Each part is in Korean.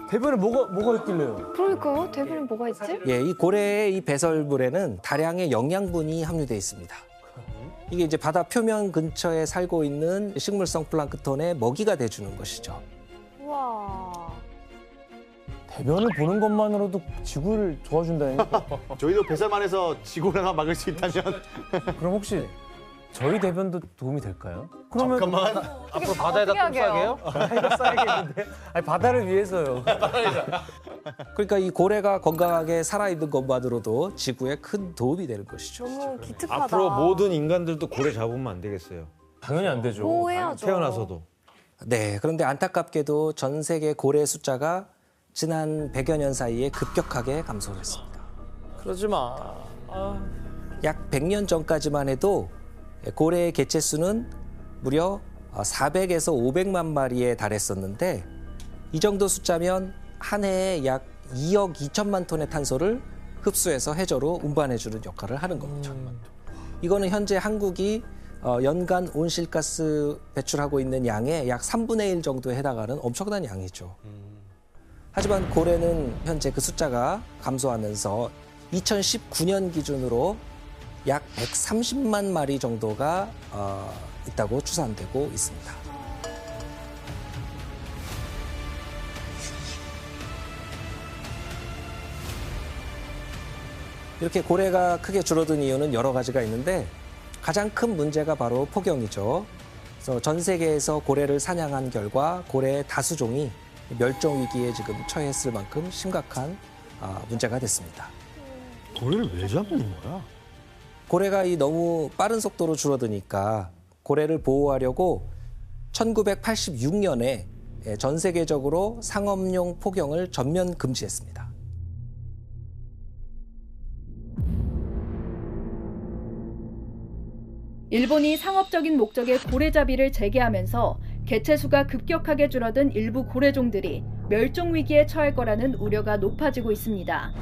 대변에 뭐가 있길래요? 그러니까요. 대변에 뭐가 있지? 예, 이 고래의 이 배설물에는 다량의 영양분이 함유되어 있습니다. 이게 이제 바다 표면 근처에 살고 있는 식물성 플랑크톤의 먹이가 돼주는 것이죠. 우와. 대변을 보는 것만으로도 지구를 도와준다니까. 저희도 배설만 해서 지구를 하나 막을 수 있다면. 그럼 혹시 저희 대변도 도움이 될까요? 그러면 잠깐만. 앞으로 바다에다 똥 싸게요? 바다에다 싸야겠는데? 아니 바다를 위해서요. 그러니까 이 고래가 건강하게 살아있는 것만으로도 지구에 큰 도움이 되는 것이죠. 너무 기특하다. 앞으로 모든 인간들도 고래 잡으면 안 되겠어요. 당연히 안 되죠. 보호해야죠. 태어나서도. 네, 그런데 안타깝게도 전 세계 고래 숫자가 지난 100여 년 사이에 급격하게 감소했습니다. 그러지 마. 약 100년 전까지만 해도 고래의 개체 수는 무려 400에서 500만 마리에 달했었는데 이 정도 숫자면 한 해에 약 2억 2천만 톤의 탄소를 흡수해서 해저로 운반해주는 역할을 하는 겁니다. 이거는 현재 한국이 연간 온실가스 배출하고 있는 양의 약 3분의 1 정도에 해당하는 엄청난 양이죠. 하지만 고래는 현재 그 숫자가 감소하면서 2019년 기준으로 약 130만 마리 정도가 있다고 추산되고 있습니다. 이렇게 고래가 크게 줄어든 이유는 여러 가지가 있는데 가장 큰 문제가 바로 폭염이죠. 그래서 전 세계에서 고래를 사냥한 결과 고래의 다수종이 멸종 위기에 지금 처했을 만큼 심각한 문제가 됐습니다. 고래를 왜 잡는 거야? 고래가 이 너무 빠른 속도로 줄어드니까 고래를 보호하려고 1986년에 전 세계적으로 상업용 포경을 전면 금지했습니다. 일본이 상업적인 목적의 고래잡이를 재개하면서 개체 수가 급격하게 줄어든 일부 고래종들이 멸종 위기에 처할 거라는 우려가 높아지고 있습니다.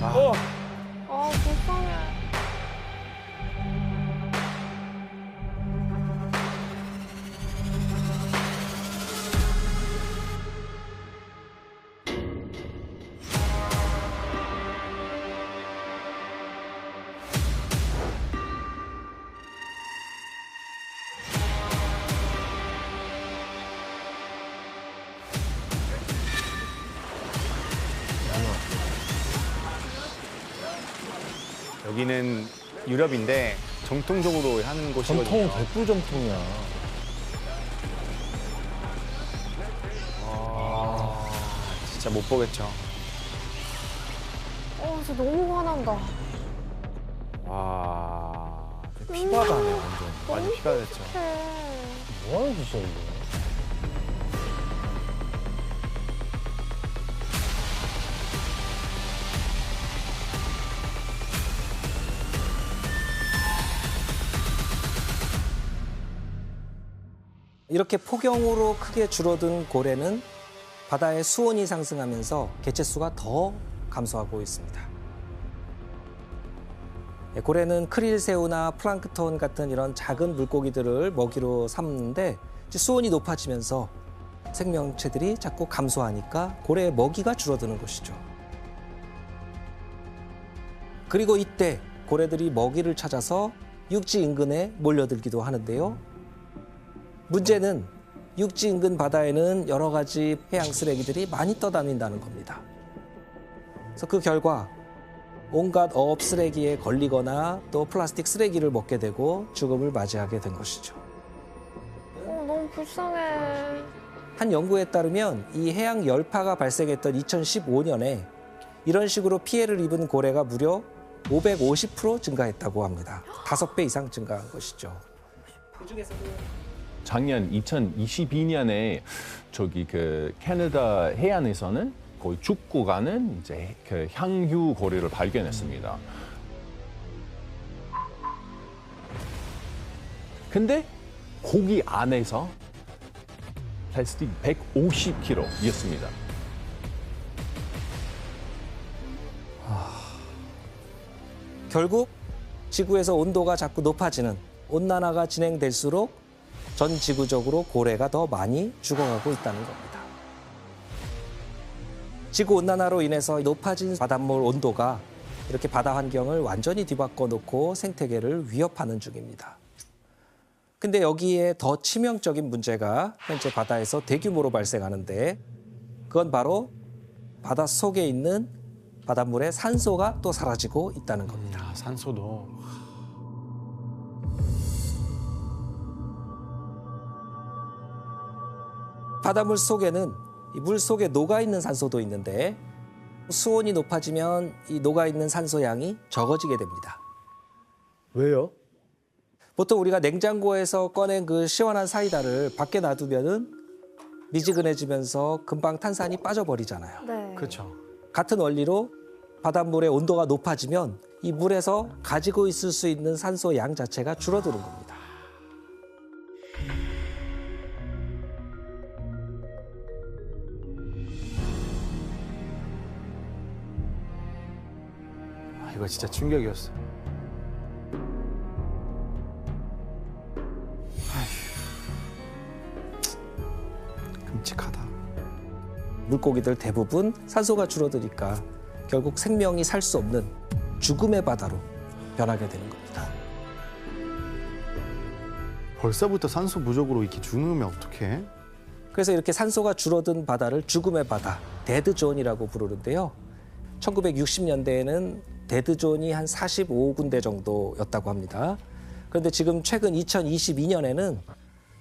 아, 불쌍해. 여기는 유럽인데 정통적으로 하는 곳이거든요. 정통 백불 정통이야. 진짜 못 보겠죠. 진짜 너무 화난다. 와, 피바다네 완전. 많이 피가 됐죠. 어떡해. 뭐 하는 짓이야 이거. 이렇게 폭염으로 크게 줄어든 고래는 바다의 수온이 상승하면서 개체 수가 더 감소하고 있습니다. 고래는 크릴새우나 플랑크톤 같은 이런 작은 물고기들을 먹이로 삼는데 수온이 높아지면서 생명체들이 자꾸 감소하니까 고래의 먹이가 줄어드는 것이죠. 그리고 이때 고래들이 먹이를 찾아서 육지 인근에 몰려들기도 하는데요. 문제는 육지 인근 바다에는 여러 가지 해양 쓰레기들이 많이 떠다닌다는 겁니다. 그래서 그 결과 온갖 어업 쓰레기에 걸리거나 또 플라스틱 쓰레기를 먹게 되고 죽음을 맞이하게 된 것이죠. 너무 불쌍해. 한 연구에 따르면 이 해양 열파가 발생했던 2015년에 이런 식으로 피해를 입은 고래가 무려 550% 증가했다고 합니다. 5배 이상 증가한 것이죠. 작년 2022년에 저기 그 캐나다 해안에서는 거의 죽고 가는 이제 그 향유 고래를 발견했습니다. 근데 고기 안에서 플라스틱 150kg였습니다. 결국 지구에서 온도가 자꾸 높아지는 온난화가 진행될수록 전 지구적으로 고래가 더 많이 죽어가고 있다는 겁니다. 지구 온난화로 인해서 높아진 바닷물 온도가 이렇게 바다 환경을 완전히 뒤바꿔 놓고 생태계를 위협하는 중입니다. 근데 여기에 더 치명적인 문제가 현재 바다에서 대규모로 발생하는데 그건 바로 바다 속에 있는 바닷물의 산소가 또 사라지고 있다는 겁니다. 아, 산소도. 바닷물 속에는 이 물 속에 녹아있는 산소도 있는데 수온이 높아지면 이 녹아있는 산소 양이 적어지게 됩니다. 왜요? 보통 우리가 냉장고에서 꺼낸 그 시원한 사이다를 밖에 놔두면은 미지근해지면서 금방 탄산이 빠져버리잖아요. 네. 그렇죠. 같은 원리로 바닷물의 온도가 높아지면 이 물에서 가지고 있을 수 있는 산소 양 자체가 줄어드는 겁니다. 아, 이거 진짜 충격이었어요. 끔찍하다. 물고기들 대부분 산소가 줄어드니까 결국 생명이 살 수 없는 죽음의 바다로 변하게 되는 겁니다. 벌써부터 산소 부족으로 이렇게 죽으면 어떡해? 그래서 이렇게 산소가 줄어든 바다를 죽음의 바다, 데드존이라고 부르는데요. 1960년대에는 데드존이 한 45군데 정도였다고 합니다. 그런데 지금 최근 2022년에는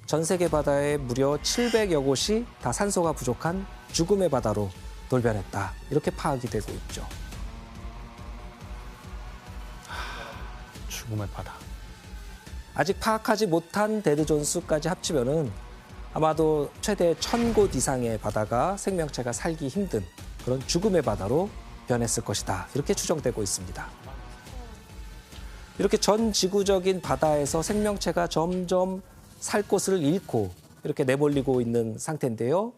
전 세계 바다에 무려 700여 곳이 다 산소가 부족한 죽음의 바다로 돌변했다. 이렇게 파악이 되고 있죠. 죽음의 바다. 아직 파악하지 못한 데드존 수까지 합치면은 아마도 최대 1000곳 이상의 바다가 생명체가 살기 힘든 그런 죽음의 바다로 변했을 것이다. 이렇게 추정되고 있습니다. 이렇게 전 지구적인 바다에서 생명체가 점점 살 곳을 잃고 이렇게 내몰리고 있는 상태인데요.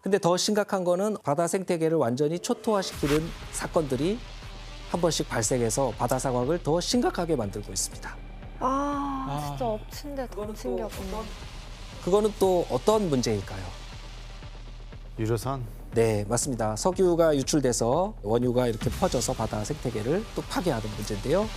근데 더 심각한 거는 바다 생태계를 완전히 초토화시키는 사건들이 한 번씩 발생해서 바다 상황을 더 심각하게 만들고 있습니다. 진짜 엎친 데 덮친 게 없네. 그거는 또 어떤 문제일까요? 유효산. 네, 맞습니다. 석유가 유출돼서 원유가 이렇게 퍼져서 바다 생태계를 또 파괴하는 문제인데요.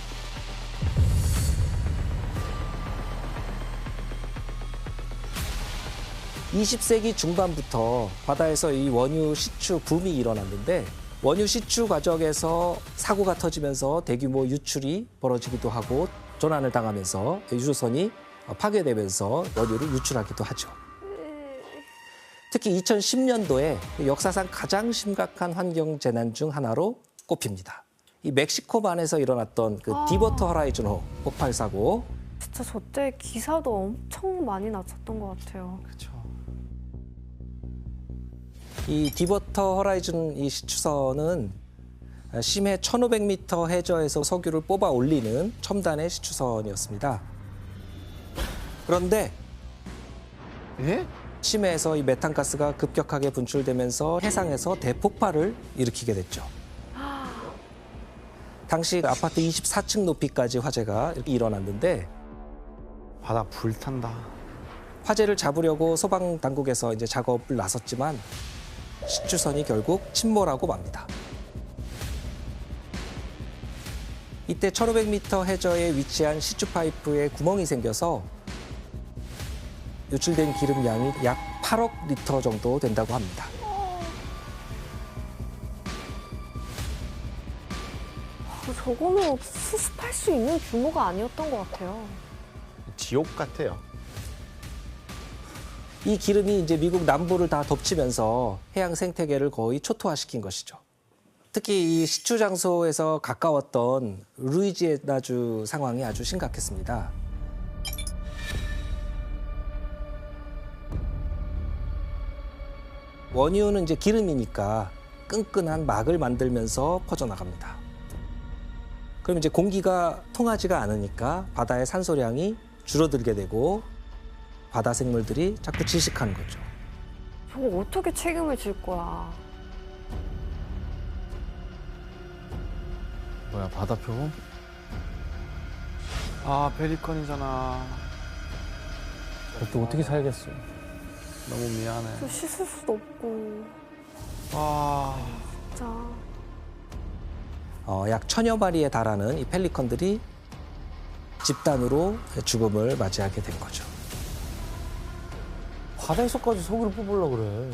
(20세기) 중반부터 바다에서 이 원유 시추 붐이 일어났는데 원유 시추 과정에서 사고가 터지면서 대규모 유출이 벌어지기도 하고 조난을 당하면서 유조선이 파괴되면서 원유를 유출하기도 하죠. 특히 2010년도에 역사상 가장 심각한 환경 재난 중 하나로 꼽힙니다. 이 멕시코만에서 일어났던 그 디버터 호라이즌호 폭발 사고. 진짜 저때 기사도 엄청 많이 났었던 것 같아요. 그렇죠. 이 디버터 호라이즌 이 시추선은 심해 1,500m 해저에서 석유를 뽑아 올리는 첨단의 시추선이었습니다. 그런데 예? 심해에서 이 메탄가스가 급격하게 분출되면서 해상에서 대폭발을 일으키게 됐죠. 당시 아파트 24층 높이까지 화재가 일어났는데 바다 불탄다. 화재를 잡으려고 소방 당국에서 이제 작업을 나섰지만 시추선이 결국 침몰하고 맙니다. 이때 1,500m 해저에 위치한 시추 파이프에 구멍이 생겨서 유출된 기름 양이 약 8억 리터 정도 된다고 합니다. 저거는 수습할 수 있는 규모가 아니었던 것 같아요. 지옥 같아요. 이 기름이 이제 미국 남부를 다 덮치면서 해양 생태계를 거의 초토화시킨 것이죠. 특히 이 시추 장소에서 가까웠던 루이지애나주 상황이 아주 심각했습니다. 원유는 이제 기름이니까 끈끈한 막을 만들면서 퍼져나갑니다. 그럼 이제 공기가 통하지가 않으니까 바다의 산소량이 줄어들게 되고 바다 생물들이 자꾸 질식하는 거죠. 저거 어떻게 책임을 질 거야. 뭐야 바다 표범? 아, 펠리컨이잖아. 또 어떻게 살겠어? 너무 미안해. 또 씻을 수도 없고. 아, 진짜. 약 1000여 마리에 달하는 이 펠리컨들이 집단으로 죽음을 맞이하게 된 거죠. 바다에서까지 소금을 뽑으려고 그래.